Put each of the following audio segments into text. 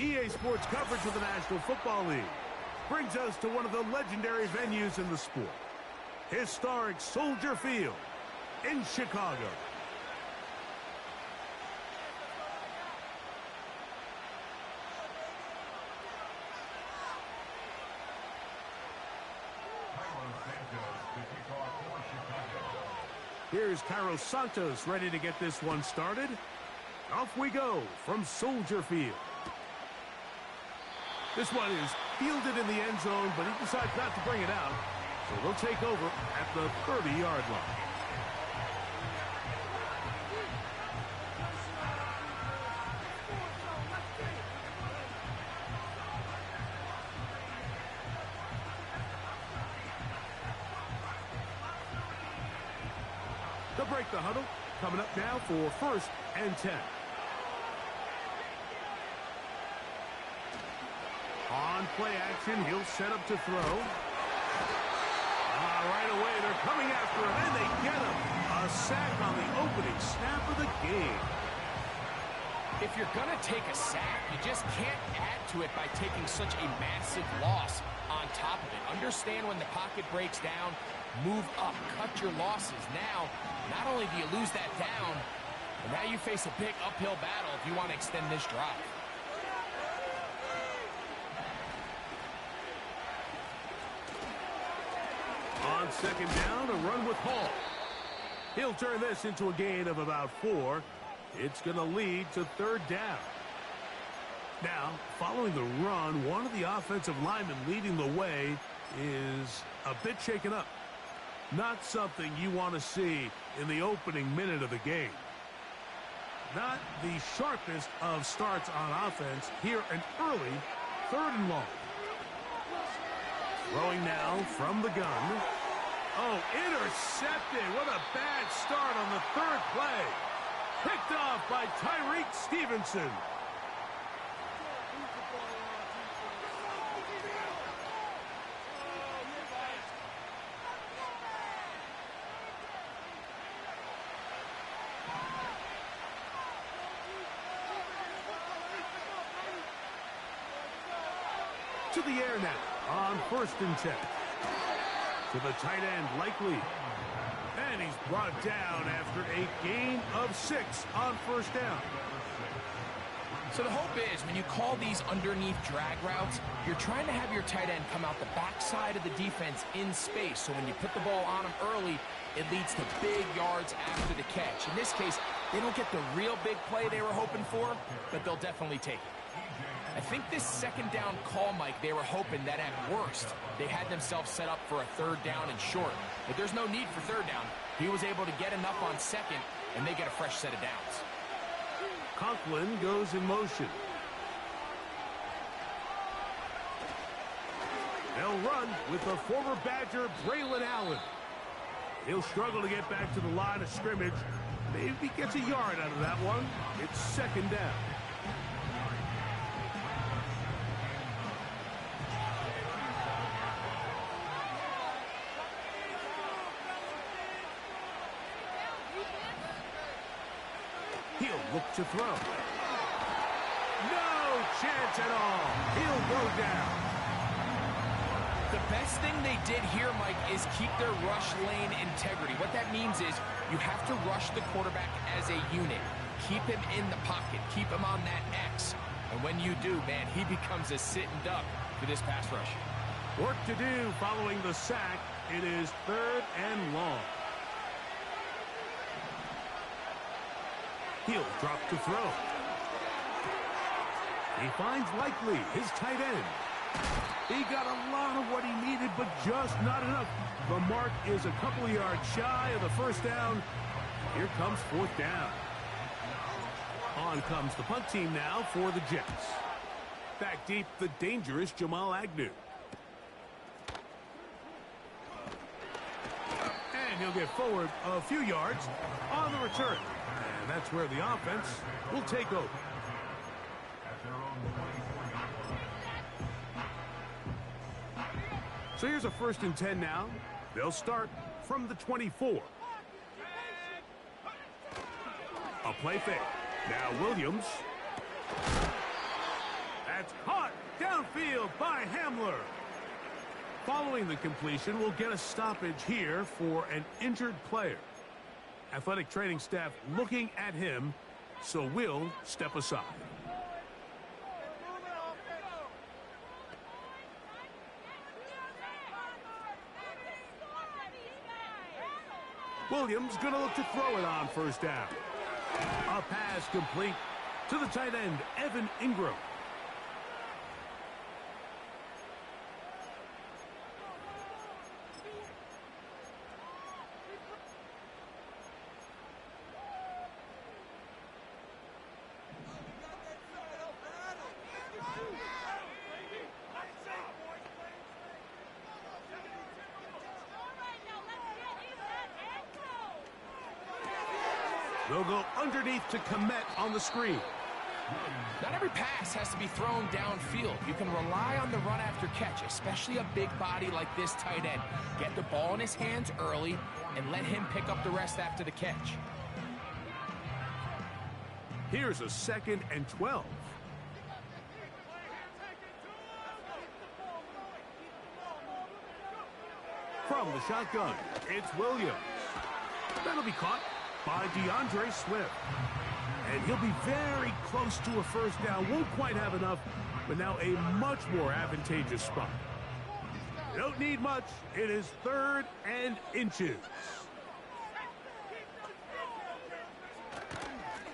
EA Sports coverage of the National Football League brings us to one of the legendary venues in the sport, historic Soldier Field in Chicago. Here's Carlos Santos ready to get this one started. Off we go from Soldier Field. This one is fielded in the end zone, but he decides not to bring it out. So they'll take over at the 30-yard line. They'll break the huddle. Coming up now for 1st and 10. On play action, he'll set up to throw. Right away, they're coming after him, and they get him. A sack on the opening snap of the game. If you're going to take a sack, you just can't add to it by taking such a massive loss on top of it. Understand when the pocket breaks down, move up, cut your losses. Now, not only do you lose that down, but now you face a big uphill battle if you want to extend this drive. On 2nd down, a run with Hall. He'll turn this into a gain of about 4. It's going to lead to 3rd down. Now, following the run, one of the offensive linemen leading the way is a bit shaken up. Not something you want to see in the opening minute of the game. Not the sharpest of starts on offense. Here an early 3rd and long. Throwing now from the gun. Oh, intercepted. What a bad start on the 3rd play. Picked off by Tyreek Stevenson. To the air now on 1st and 10. To the tight end, Likely. And he's brought down after a gain of 6 on 1st down. So the hope is when you call these underneath drag routes, you're trying to have your tight end come out the backside of the defense in space. So when you put the ball on him early, it leads to big yards after the catch. In this case, they don't get the real big play they were hoping for, but they'll definitely take it. I think this 2nd down call, Mike, they were hoping that at worst, they had themselves set up for a 3rd down and short. But there's no need for 3rd down. He was able to get enough on 2nd, and they get a fresh set of downs. Conklin goes in motion. They'll run with the former Badger, Braylon Allen. He'll struggle to get back to the line of scrimmage. Maybe gets a yard out of that one. It's 2nd down. He'll look to throw. No chance at all. He'll go down. The best thing they did here, Mike, is keep their rush lane integrity. What that means is you have to rush the quarterback as a unit. Keep him in the pocket. Keep him on that X. And when you do, man, he becomes a sitting duck for this pass rush. Work to do following the sack. It is 3rd and long. He'll drop to throw. He finds Likely, his tight end. He got a lot of what he needed, but just not enough. The mark is a couple of yards shy of the 1st down. Here comes 4th down. On comes the punt team now for the Jets. Back deep, the dangerous Jamal Agnew. And he'll get forward a few yards on the return. And that's where the offense will take over. So here's a 1st and 10 now. They'll start from the 24. A play fake. Now Williams. That's caught downfield by Hamler. Following the completion, we'll get a stoppage here for an injured player. Athletic training staff looking at him, so we'll step aside. Williams going to look to throw it on first down. A pass complete to the tight end, Evan Ingram. They'll go underneath to Kmet on the screen. Not every pass has to be thrown downfield. You can rely on the run after catch, especially a big body like this tight end. Get the ball in his hands early and let him pick up the rest after the catch. Here's a 2nd and 12. From the shotgun, it's Williams. That'll be caught by DeAndre Swift. And he'll be very close to a first down. Won't quite have enough, but now a much more advantageous spot. You don't need much. It is 3rd and inches.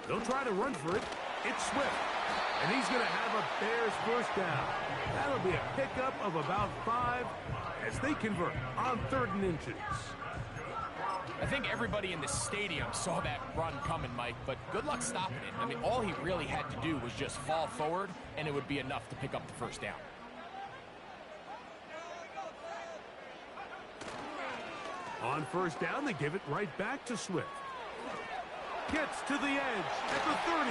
They'll try to run for it. It's Swift. And he's going to have a Bears first down. That'll be a pickup of about 5 as they convert on 3rd and inches. I think everybody in the stadium saw that run coming, Mike, but good luck stopping it. I mean, all he really had to do was just fall forward, and it would be enough to pick up the first down. On first down, they give it right back to Swift. Gets to the edge at the 30.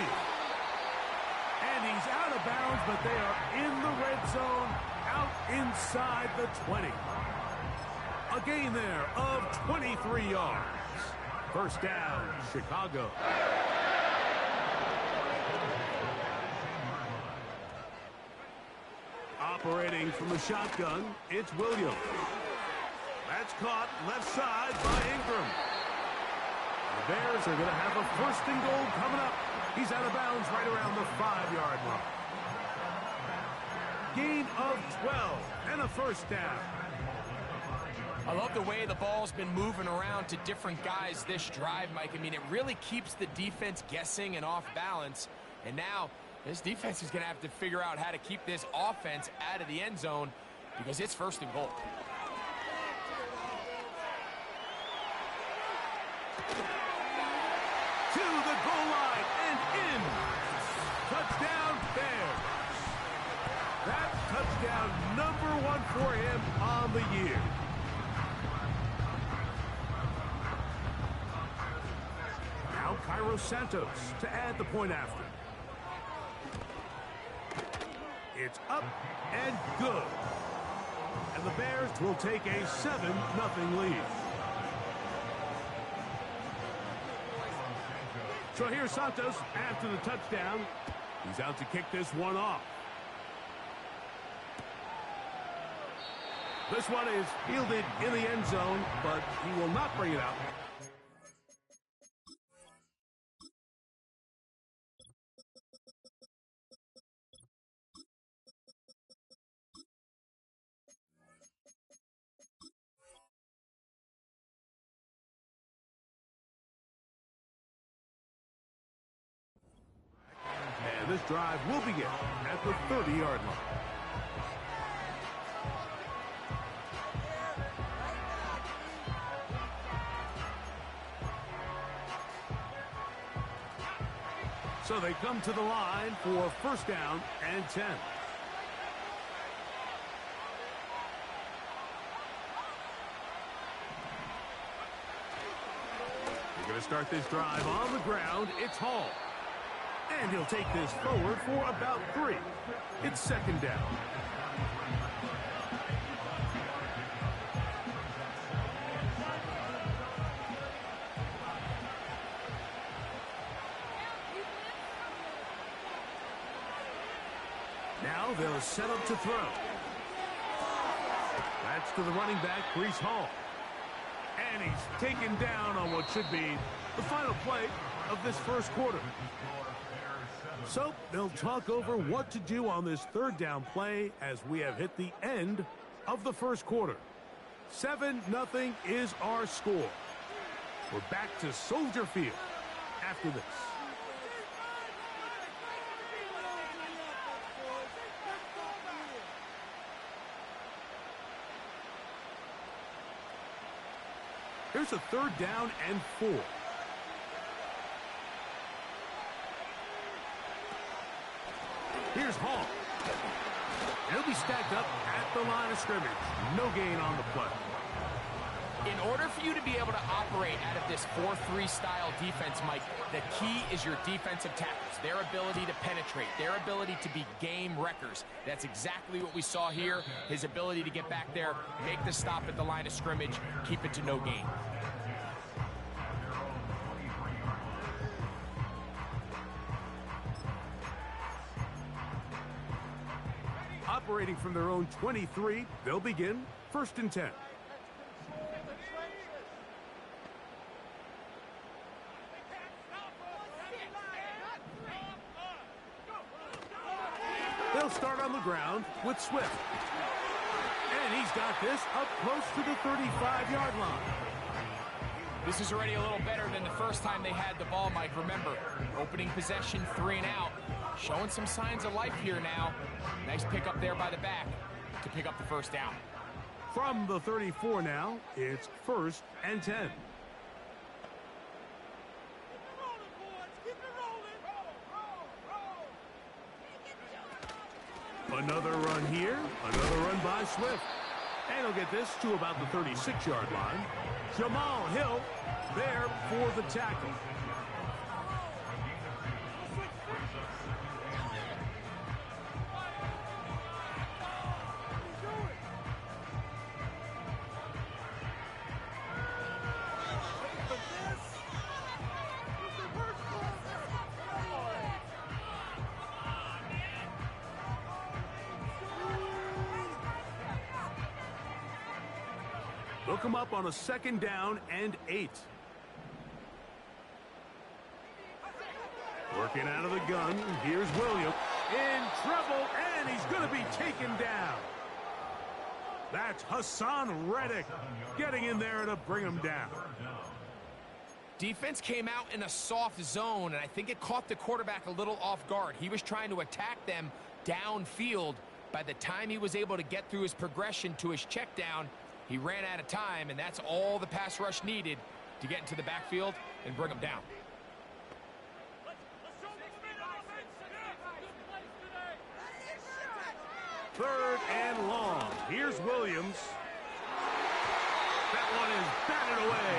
And he's out of bounds, but they are in the red zone, out inside the 20. A gain there of 23 yards. First down, Chicago. Operating from the shotgun, it's Williams. That's caught left side by Ingram. The Bears are going to have a 1st and goal coming up. He's out of bounds right around the 5-yard line. Gain of 12 and a first down. I love the way the ball's been moving around to different guys this drive, Mike. I mean, it really keeps the defense guessing and off balance. And now this defense is going to have to figure out how to keep this offense out of the end zone because it's 1st and goal. To the goal line and in. Touchdown, Bears. That's touchdown number 1 for him on the year. Now Cairo Santos to add the point after. It's up and good. And the Bears will take a 7-0 lead. So here's Santos after the touchdown. He's out to kick this one off. This one is fielded in the end zone, but he will not bring it out. And this drive will begin at the 30-yard line. So they come to the line for first down and 10. They're going to start this drive on the ground. It's Hall. And he'll take this forward for about 3. It's 2nd down. Now they'll set up to throw. That's to the running back, Breece Hall. And he's taken down on what should be the final play of this first quarter. So they'll talk over what to do on this third down play as we have hit the end of the first quarter. 7-0 is our score. We're back to Soldier Field after this. Here's a 3rd down and 4. Here's Hall. He'll be stacked up at the line of scrimmage. No gain on the play. In order for you to be able to operate out of this 4-3 style defense, Mike, the key is your defensive tackles, their ability to penetrate, their ability to be game wreckers. That's exactly what we saw here, his ability to get back there, make the stop at the line of scrimmage, keep it to no gain. Operating from their own 23, they'll begin 1st and 10. They'll start on the ground with Swift. And he's got this up close to the 35-yard line. This is already a little better than the first time they had the ball, Mike. Remember, opening possession, 3 and out. Showing some signs of life here now. Nice pick up there by the back to pick up the first down. From the 34 now, it's 1st and 10. Another run here, another run by Swift. And he'll get this to about the 36-yard line. Jamal Hill there for the tackle. They'll come up on a 2nd down and 8. Working out of the gun, here's Williams. In trouble, and he's going to be taken down. That's Hassan Reddick getting in there to bring him down. Defense came out in a soft zone, and I think it caught the quarterback a little off guard. He was trying to attack them downfield. By the time he was able to get through his progression to his check down, he ran out of time, and that's all the pass rush needed to get into the backfield and bring him down. Third and long. Here's Williams. That one is batted away.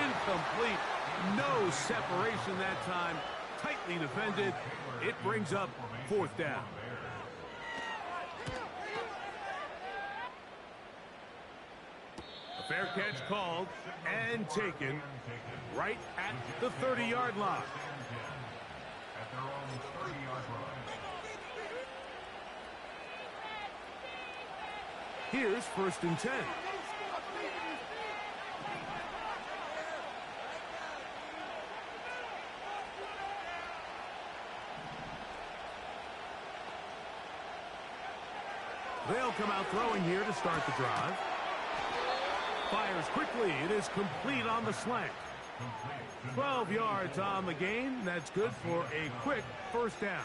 Incomplete. No separation that time. Tightly defended. It brings up 4th down. A fair catch called and taken right at the 30-yard line. Here's 1st and 10. They'll come out throwing here to start the drive. Fires quickly. It is complete on the slant. 12 yards on the gain. That's good for a quick 1st down.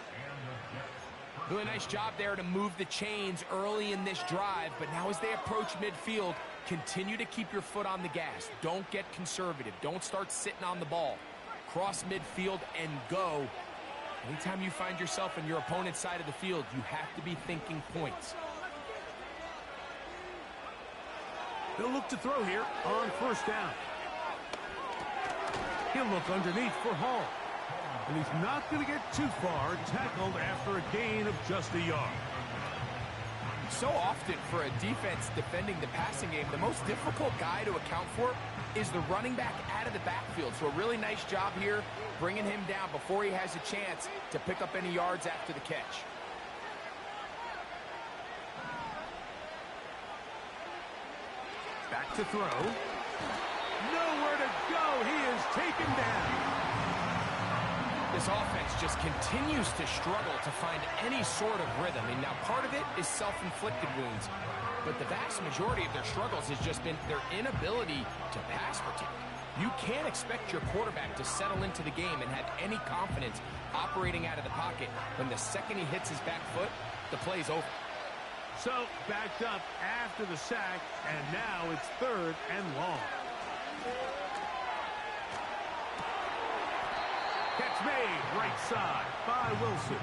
Really nice job there to move the chains early in this drive, but now as they approach midfield, continue to keep your foot on the gas. Don't get conservative. Don't start sitting on the ball. Cross midfield and go. Anytime you find yourself on your opponent's side of the field, you have to be thinking points. They'll look to throw here on 1st down. He'll look underneath for Hall. And he's not going to get too far, tackled after a gain of just a yard. So often for a defense defending the passing game, the most difficult guy to account for is the running back out of the backfield. So a really nice job here bringing him down before he has a chance to pick up any yards after the catch. To throw. Nowhere to go. He is taken down. This offense just continues to struggle to find any sort of rhythm. And now part of it is self-inflicted wounds. But the vast majority of their struggles has just been their inability to pass protect. You can't expect your quarterback to settle into the game and have any confidence operating out of the pocket when the second he hits his back foot, the play's over. So, backed up after the sack, and now it's 3rd and long. Catch made, right side by Wilson.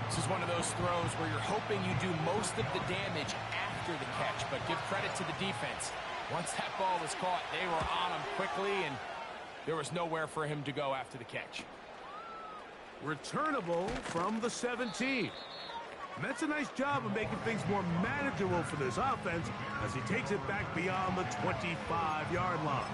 This is one of those throws where you're hoping you do most of the damage after the catch, but give credit to the defense. Once that ball was caught, they were on him quickly, and there was nowhere for him to go after the catch. Returnable from the 17. And that's a nice job of making things more manageable for this offense as he takes it back beyond the 25-yard line.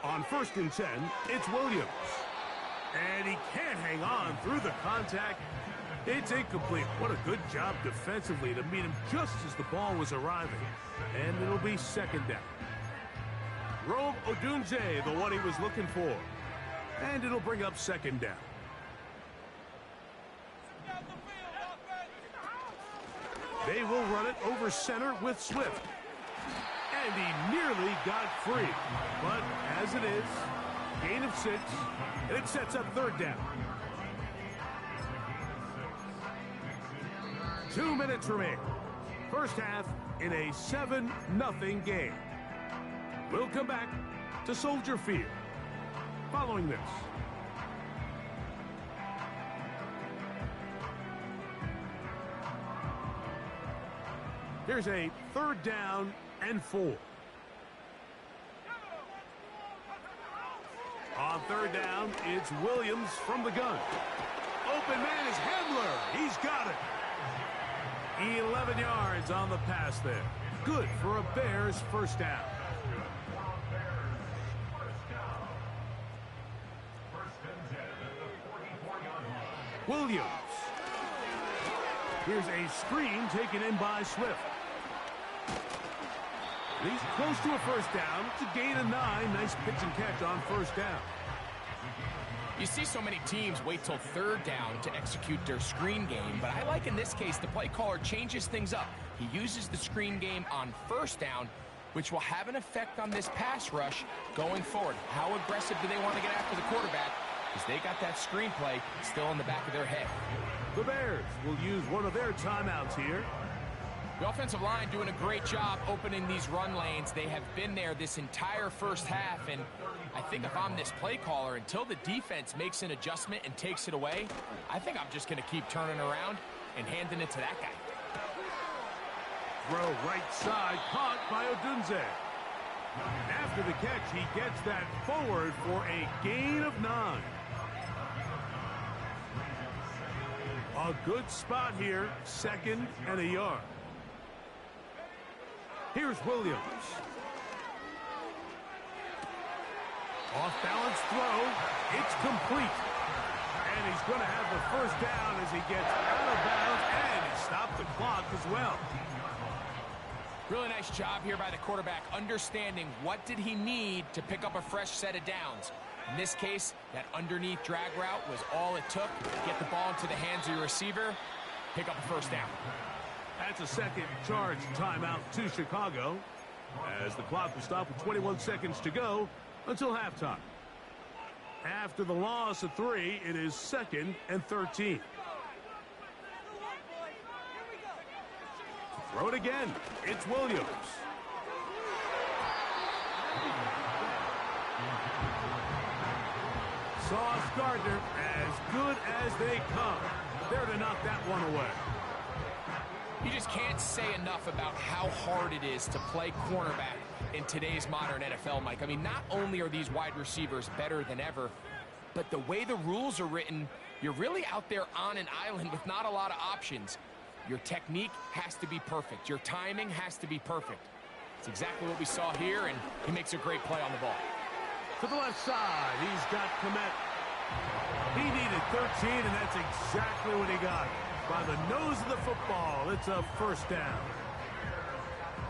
On 1st and 10, it's Williams. And he can't hang on through the contact. It's incomplete. What a good job defensively to meet him just as the ball was arriving. And it'll be 2nd down. Rome Odunze, the one he was looking for. And it'll bring up 2nd down. They will run it over center with Swift. And he nearly got free. But as it is, gain of 6, and it sets up 3rd down. 2 minutes remain. First half in a 7-0 game. We'll come back to Soldier Field following this. Here's a 3rd down and 4. On 3rd down, it's Williams from the gun. Open man is Hamler. He's got it. 11 yards on the pass there. Good for a Bears 1st down. Williams. Here's a screen taken in by Swift. He's close to a 1st down. It's a gain of 9. Nice pitch and catch on 1st down. You see so many teams wait till 3rd down to execute their screen game, but I like in this case the play caller changes things up. He uses the screen game on 1st down, which will have an effect on this pass rush going forward. How aggressive do they want to get after the quarterback? Because they got that screen play still in the back of their head. The Bears will use one of their timeouts here. The offensive line doing a great job opening these run lanes. They have been there this entire 1st half, and I think if I'm this play caller, until the defense makes an adjustment and takes it away, I think I'm just going to keep turning around and handing it to that guy. Throw right side, caught by Odunze. After the catch, he gets that forward for a gain of 9. A good spot here, 2nd and a yard. Here's Williams. Off-balance throw. It's complete. And he's going to have the 1st down as he gets out of bounds, and he stopped the clock as well. Really nice job here by the quarterback, understanding what did he need to pick up a fresh set of downs. In this case, that underneath drag route was all it took. Get the ball into the hands of your receiver, pick up a 1st down. That's a 2nd charge timeout to Chicago as the clock will stop with 21 seconds to go until halftime. After the loss of 3, it is 2nd and 13. Throw it again. It's Williams. Sauce Gardner, as good as they come. There to knock that one away. You just can't say enough about how hard it is to play cornerback in today's modern NFL, Mike. I mean, not only are these wide receivers better than ever, but the way the rules are written, you're really out there on an island with not a lot of options. Your technique has to be perfect. Your timing has to be perfect. It's exactly what we saw here, and he makes a great play on the ball. To the left side, he's got Kmet. He needed 13, and that's exactly what he got. By the nose of the football, it's a first down.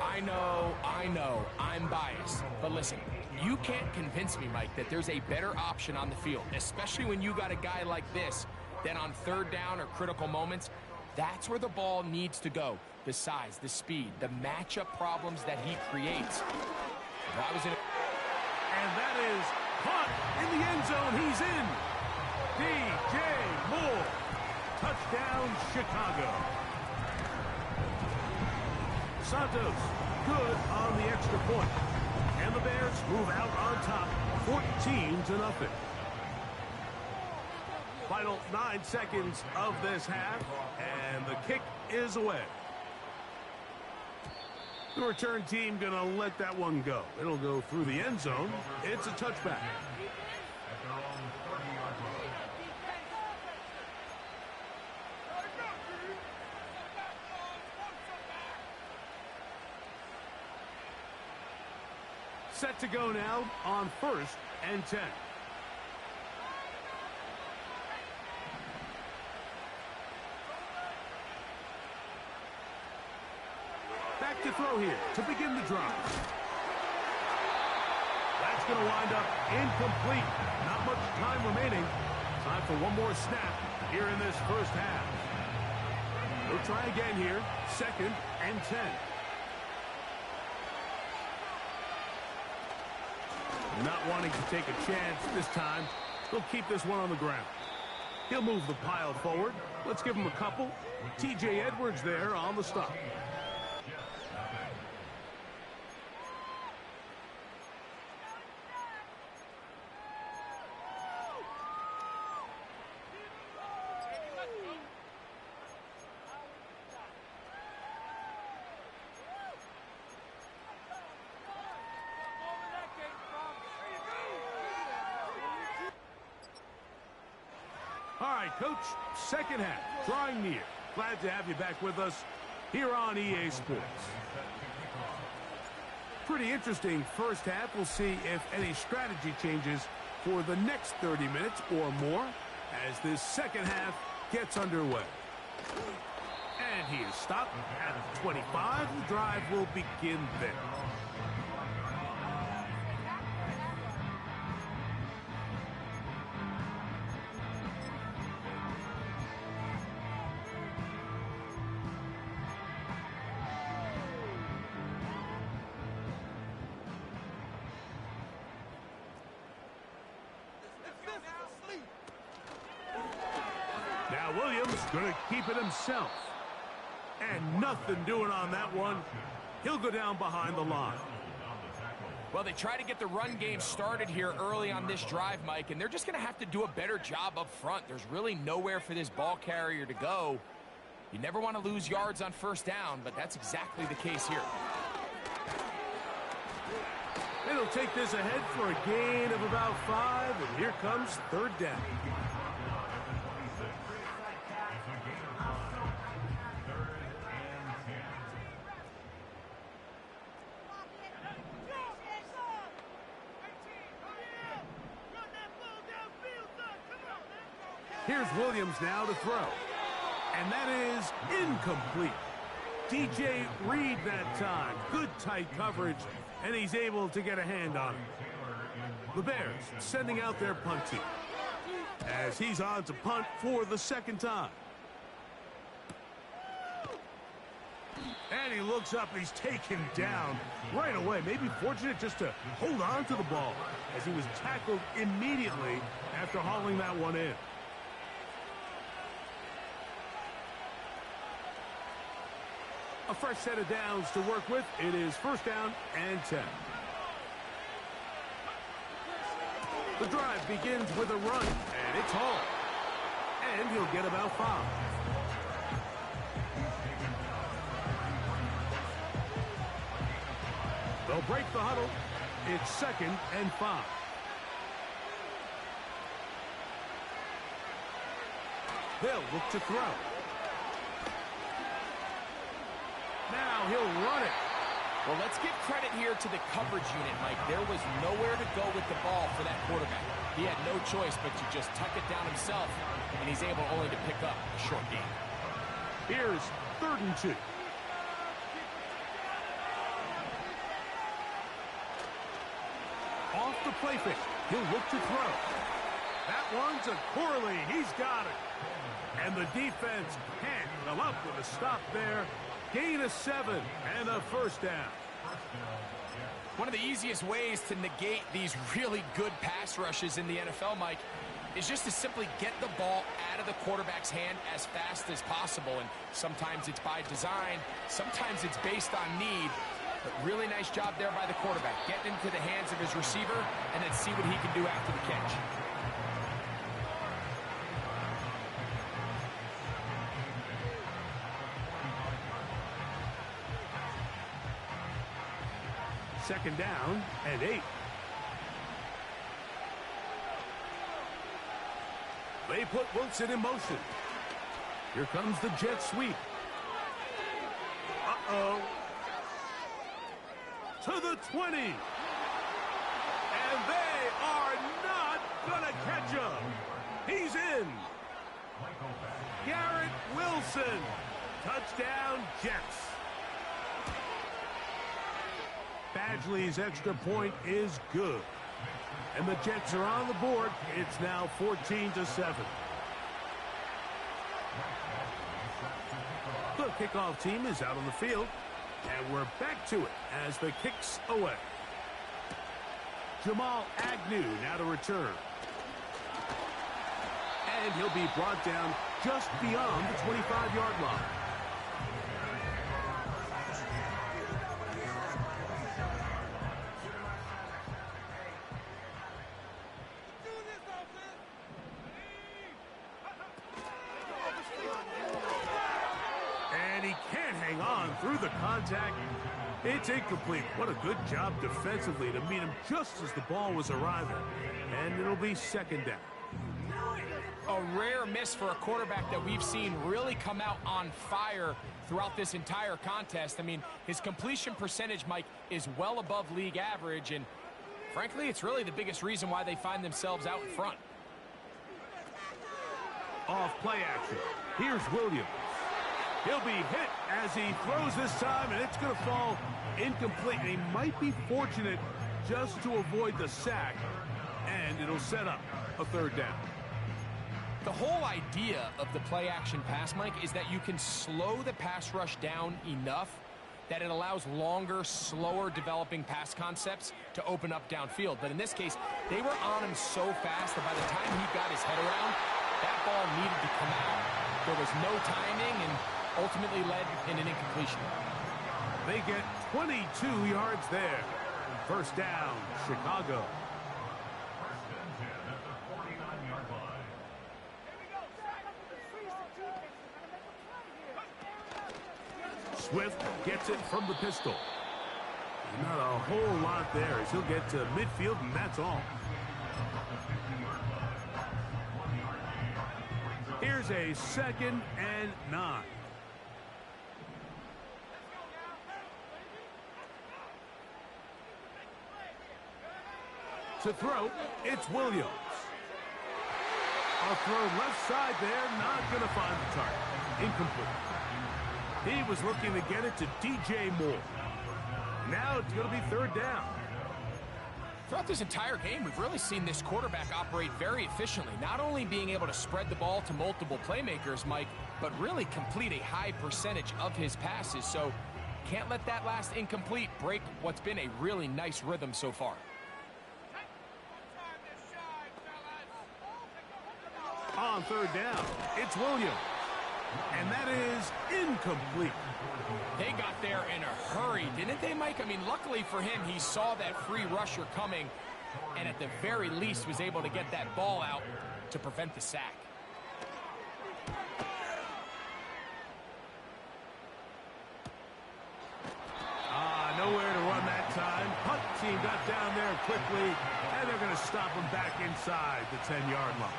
I know, I'm biased. But listen, you can't convince me, Mike, that there's a better option on the field, especially when you got a guy like this, than on third down or critical moments. That's where the ball needs to go. The size, the speed, the matchup problems that he creates. If I was in And that is caught in the end zone. He's in. DJ Moore. Touchdown, Chicago. Santos, good on the extra point. And the Bears move out on top, 14-0. Final 9 seconds of this half, and the kick is away. The return team going to let that one go. It'll go through the end zone. It's a touchback. Set to go now on 1st and 10. Back to throw here to begin the drive. That's going to wind up incomplete. Not much time remaining. Time for one more snap here in this first half. We'll try again here. 2nd and 10. Not wanting to take a chance this time. He'll keep this one on the ground. He'll move the pile forward. Let's give him a couple. T.J. Edwards there on the stop. All right, Coach, second half, drawing near. Glad to have you back with us here on EA Sports. Pretty interesting first half. We'll see if any strategy changes for the next 30 minutes or more as this second half gets underway. And he is stopped at 25. The drive will begin there. Now Williams going to keep it himself. And nothing doing on that one. He'll go down behind the line. Well, they try to get the run game started here early on this drive, Mike, and they're just going to have to do a better job up front. There's really nowhere for this ball carrier to go. You never want to lose yards on first down, but that's exactly the case here. It'll take this ahead for a gain of about 5, and here comes third down. Here's Williams now to throw. And that is incomplete. DJ Reed that time. Good tight coverage, and he's able to get a hand on it. The Bears sending out their punt team as he's on to punt for the second time. And he looks up, he's taken down right away. Maybe fortunate just to hold on to the ball as he was tackled immediately after hauling that one in. A fresh set of downs to work with. It is first down and 10. The drive begins with a run, and it's hauled. And he'll get about 5. They'll break the huddle. It's 2nd and 5. They'll look to throw. Now he'll run it. Well, let's give credit here to the coverage unit, Mike. There was nowhere to go with the ball for that quarterback. He had no choice but to just tuck it down himself, and he's able only to pick up a short gain. Here's 3rd and 2. Off the play fake. He'll look to throw. That one's a Corley. He's got it. And the defense can't come up with a stop there. Gain of 7 and a 1st down. One of the easiest ways to negate these really good pass rushes in the NFL, Mike, is just to simply get the ball out of the quarterback's hand as fast as possible. And sometimes it's by design, sometimes it's based on need. But really nice job there by the quarterback. Getting into the hands of his receiver and then see what he can do after the catch. Second down and 8. They put Wilson in motion. Here comes the jet sweep. Uh-oh. To the 20. And they are not going to catch him. He's in. Garrett Wilson. Touchdown, Jets. Badgley's extra point is good. And the Jets are on the board. It's now 14-7. The kickoff team is out on the field. And we're back to it as the kick's away. Jamal Agnew now to return. And he'll be brought down just beyond the 25-yard line. Through the contact, it's incomplete. What a good job defensively to meet him just as the ball was arriving. And it'll be 2nd down. A rare miss for a quarterback that we've seen really come out on fire throughout this entire contest. I mean, his completion percentage, Mike, is well above league average, and frankly, it's really the biggest reason why they find themselves out in front. Off play action. Here's Williams. He'll be hit as he throws this time, and it's going to fall incomplete. And he might be fortunate just to avoid the sack, and it'll set up a 3rd down. The whole idea of the play-action pass, Mike, is that you can slow the pass rush down enough that it allows longer, slower developing pass concepts to open up downfield. But in this case, they were on him so fast that by the time he got his head around, that ball needed to come out. There was no timing, and ultimately led in an incompletion. They get 22 yards there. 1st down, Chicago. Swift gets it from the pistol. Not a whole lot there as he'll get to midfield, and that's all. Here's a 2nd and 9. To throw, it's Williams. A throw left side there, not going to find the target. Incomplete. He was looking to get it to DJ Moore. Now it's going to be 3rd down. Throughout this entire game, we've really seen this quarterback operate very efficiently, not only being able to spread the ball to multiple playmakers, Mike, but really complete a high percentage of his passes. So can't let that last incomplete break what's been a really nice rhythm so far. On 3rd down, it's Williams. And that is incomplete. They got there in a hurry, didn't they, Mike? I mean, luckily for him, he saw that free rusher coming and at the very least was able to get that ball out to prevent the sack. Nowhere to run that time. Punt team got down there quickly, and they're going to stop him back inside the 10-yard line.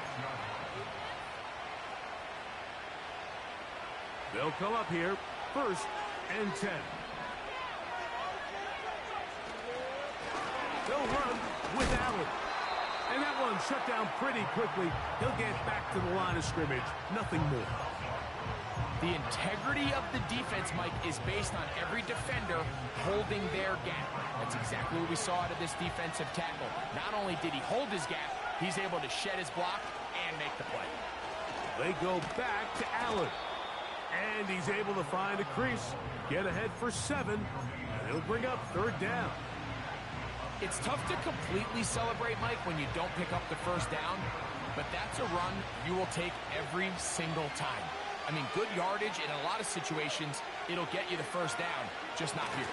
They'll come up here 1st and 10. They'll run with Allen. And that one shut down pretty quickly. He'll get back to the line of scrimmage. Nothing more. The integrity of the defense, Mike, is based on every defender holding their gap. That's exactly what we saw out of this defensive tackle. Not only did he hold his gap, he's able to shed his block and make the play. They go back to Allen. And he's able to find a crease, get ahead for 7, and he'll bring up 3rd down. It's tough to completely celebrate, Mike, when you don't pick up the first down, but that's a run you will take every single time. I mean, good yardage in a lot of situations, it'll get you the first down, just not here.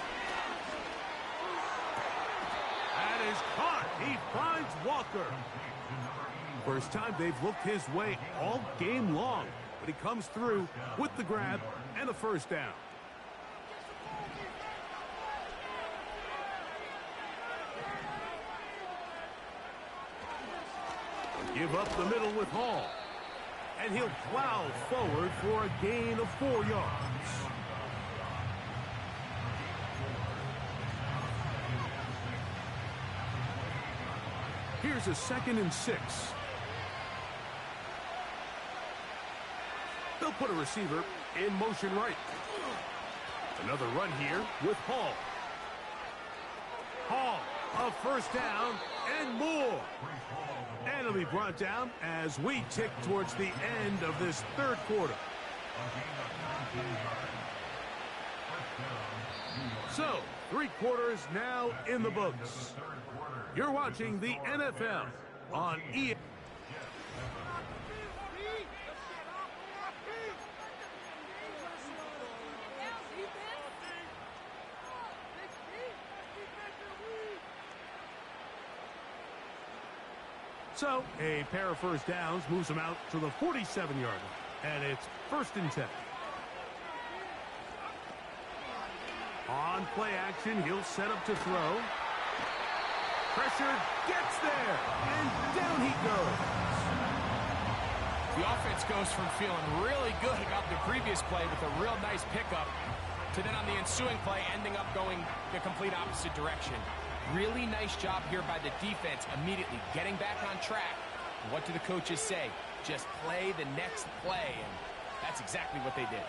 That is caught. He finds Walker. First time they've looked his way all game long, but he comes through with the grab and a first down. Give up the middle with Hall. And he'll plow forward for a gain of 4 yards. Here's a 2nd and 6. They'll put a receiver in motion right. Another run here with Hall. Hall, a first down and more. And it'll be brought down as we tick towards the end of this 3rd quarter. So, 3 quarters now in the books. You're watching the NFL on ESPN. So, a pair of first downs moves them out to the 47-yard line. And it's 1st and 10. On play action, he'll set up to throw. Pressure gets there, and down he goes. The offense goes from feeling really good about the previous play with a real nice pickup to then on the ensuing play ending up going the complete opposite direction. Really nice job here by the defense immediately getting back on track. What do the coaches say? Just play the next play, and that's exactly what they did.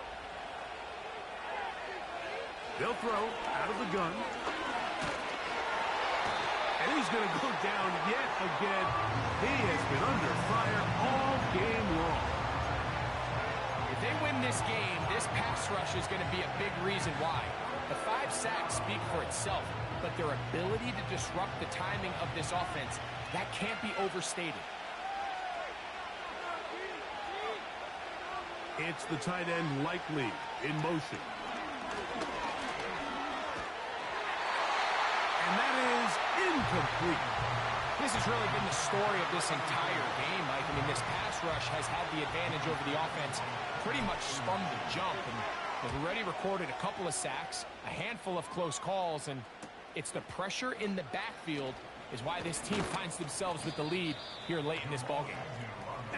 They'll throw out of the gun. And he's going to go down yet again. He has been under fire all game long. If they win this game, this pass rush is going to be a big reason why. The 5 sacks speak for itself, but their ability to disrupt the timing of this offense, that can't be overstated. It's the tight end Likely in motion. And that is incomplete. This has really been the story of this entire game, Mike. I mean, this pass rush has had the advantage over the offense pretty much from the jump. And they've already recorded a couple of sacks, a handful of close calls, and it's the pressure in the backfield is why this team finds themselves with the lead here late in this ballgame.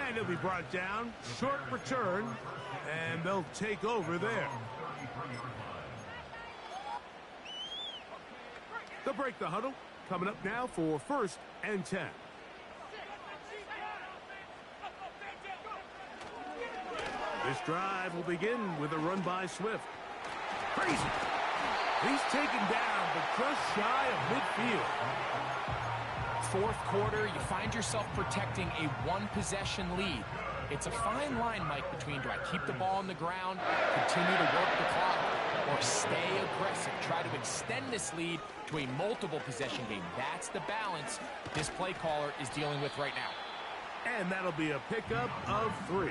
And it'll be brought down, short return, and they'll take over there. They'll break the huddle. Coming up now for 1st and 10. This drive will begin with a run by Swift. Crazy. He's taken down, but just shy of midfield. 4th quarter, you find yourself protecting a 1-possession lead. It's a fine line, Mike, between do I keep the ball on the ground, continue to work the clock, or stay aggressive, try to extend this lead to a multiple possession game. That's the balance this play caller is dealing with right now. And that'll be a pickup of 3.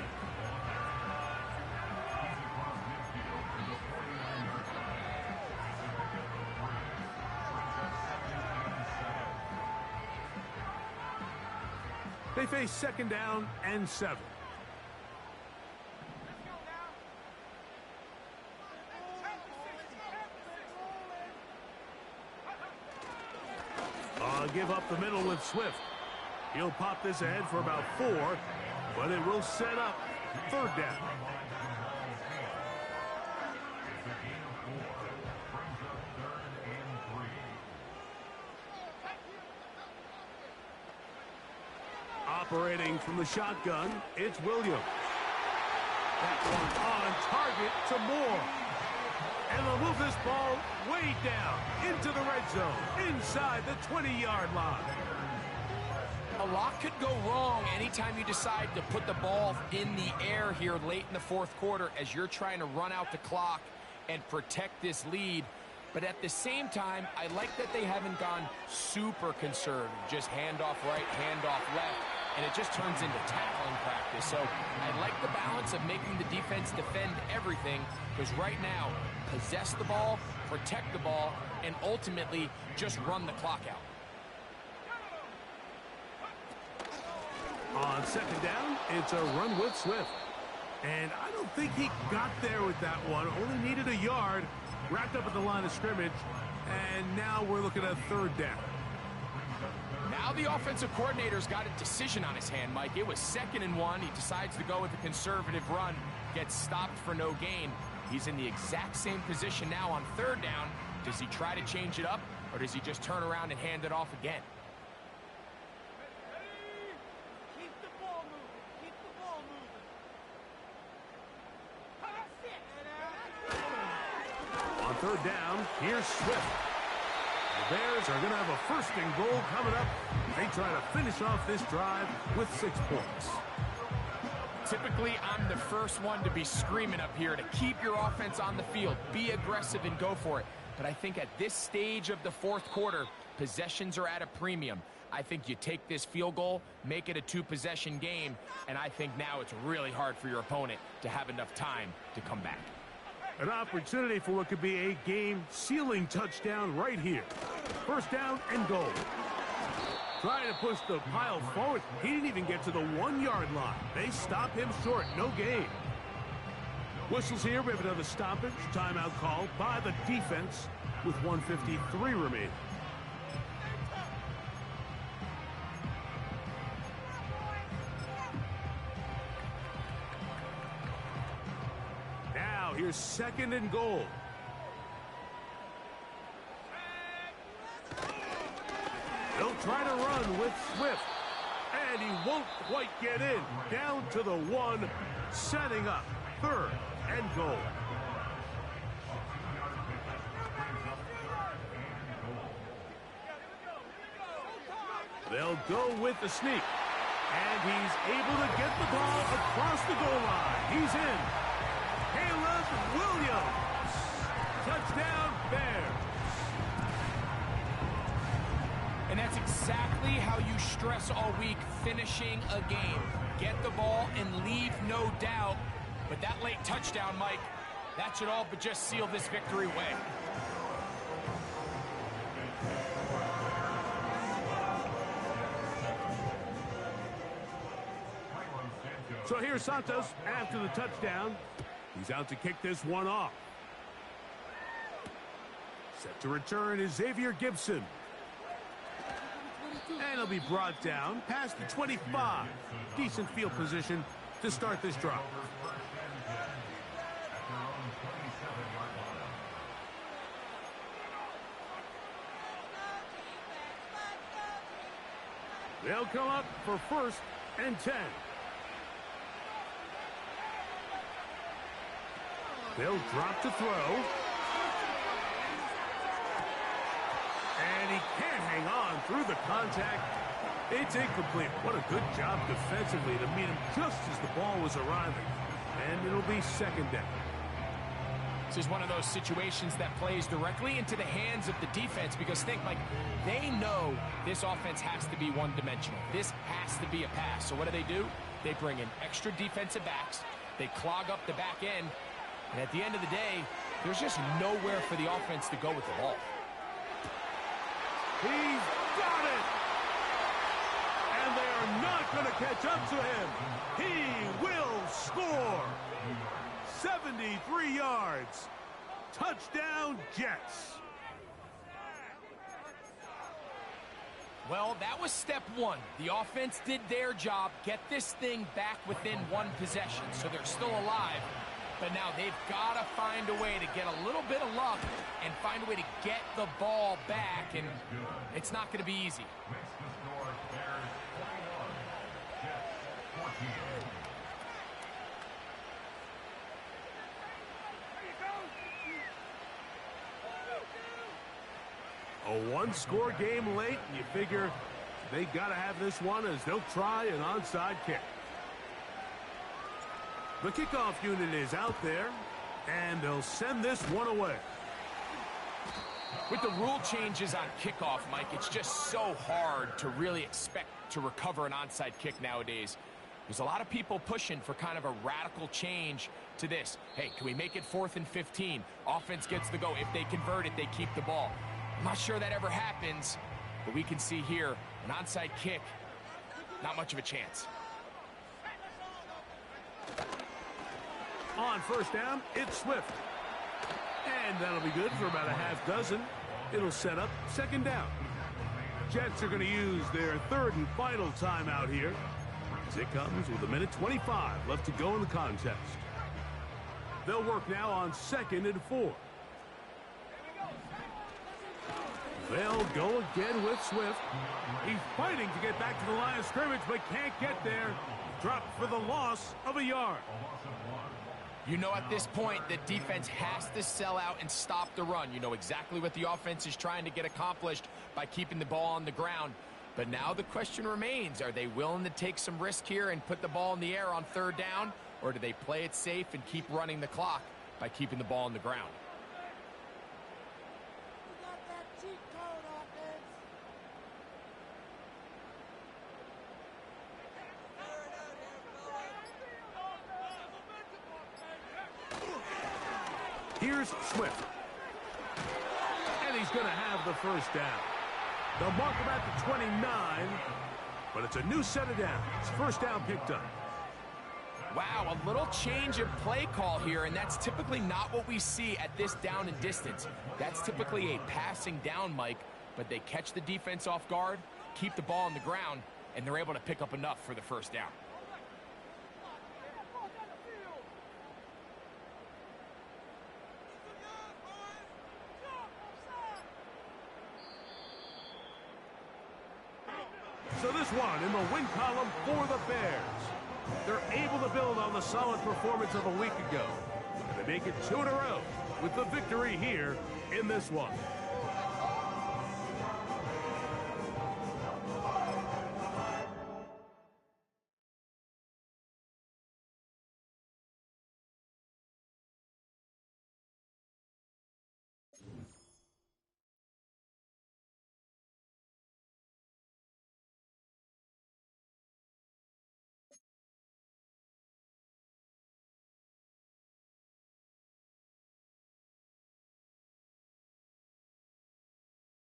They face 2nd down and 7. Give up the middle with Swift. He'll pop this ahead for about 4, but it will set up 3rd down. Operating from the shotgun, it's Williams. That one on target to Moore. And they'll move this ball way down into the red zone, inside the 20-yard line. A lot could go wrong anytime you decide to put the ball in the air here late in the fourth quarter as you're trying to run out the clock and protect this lead. But at the same time, I like that they haven't gone super conservative. Just handoff right, handoff left, and it just turns into tackling practice. So I like the balance of making the defense defend everything, because right now, possess the ball, protect the ball, and ultimately just run the clock out. On second down, it's a run with Swift. And I don't think he got there with that one. Only needed a yard. Wrapped up at the line of scrimmage. And now we're looking at third down. Now the offensive coordinator's got a decision on his hand, Mike. It was 2nd and 1. He decides to go with a conservative run. Gets stopped for no gain. He's in the exact same position now on third down. Does he try to change it up, or does he just turn around and hand it off again? On third down, here's Swift. The Bears are going to have a 1st and goal coming up. They try to finish off this drive with 6 points. Typically, I'm the first one to be screaming up here to keep your offense on the field. Be aggressive and go for it. But I think at this stage of the fourth quarter, possessions are at a premium. I think you take this field goal, make it a 2-possession game, and I think now it's really hard for your opponent to have enough time to come back. An opportunity for what could be a game-sealing touchdown right here. 1st down and goal. Trying to push the pile forward. He didn't even get to the 1-yard line. They stop him short. No gain. Whistles here. We have another stoppage. Timeout call by the defense with 1:53 remaining. Now here's 2nd and goal. They'll try to run with Swift. And he won't quite get in. Down to the 1, setting up 3rd and goal. They'll go with the sneak. And he's able to get the ball across the goal line. He's in. Caleb Williams. Touchdown, Bears. And that's exactly how you stress all week, finishing a game. Get the ball and leave no doubt. But that late touchdown, Mike, that should all but just seal this victory away. So here's Santos after the touchdown. He's out to kick this one off. Set to return is Xavier Gibson. And he'll be brought down past the 25. Decent field position to start this drive. They'll come up for 1st and 10. They'll drop to throw. And he can't hang on through the contact. It's incomplete. What a good job defensively to meet him just as the ball was arriving. And it'll be 2nd down. This is one of those situations that plays directly into the hands of the defense, because think, like, they know this offense has to be one-dimensional. This has to be a pass. So what do? They bring in extra defensive backs. They clog up the back end. And at the end of the day, there's just nowhere for the offense to go with the ball. He's got it! And they are not going to catch up to him. He will score! 73 yards. Touchdown, Jets. Well, that was step 1. The offense did their job, get this thing back within 1 possession, so they're still alive. But now they've got to find a way to get a little bit of luck and find a way to get the ball back, and it's not going to be easy. A one-score game late, and you figure they got to have this one as they'll try an onside kick. The kickoff unit is out there, and they'll send this one away. With the rule changes on kickoff, Mike, it's just so hard to really expect to recover an onside kick nowadays. There's a lot of people pushing for kind of a radical change to this. Hey, can we make it 4th and 15? Offense gets the go. If they convert it, they keep the ball. I'm not sure that ever happens, but we can see here an onside kick, not much of a chance. On first down, it's Swift. And that'll be good for about a half dozen. It'll set up second down. Jets are going to use their third and final timeout here, as it comes with 1:25 left to go in the contest. They'll work now on 2nd and 4. They'll go again with Swift. He's fighting to get back to the line of scrimmage, but can't get there. Dropped for the loss of a yard. You know at this point the defense has to sell out and stop the run. You know exactly what the offense is trying to get accomplished by keeping the ball on the ground. But now the question remains, are they willing to take some risk here and put the ball in the air on 3rd down? Or do they play it safe and keep running the clock by keeping the ball on the ground? Here's Swift. And he's going to have the first down. They'll mark him at the 29, but it's a new set of downs. First down picked up. Wow, a little change of play call here, and that's typically not what we see at this down and distance. That's typically a passing down, Mike, but they catch the defense off guard, keep the ball on the ground, and they're able to pick up enough for the first down. So this one in the win column for the Bears. They're able to build on the solid performance of a week ago. And they make it 2 in a row with the victory here in this one.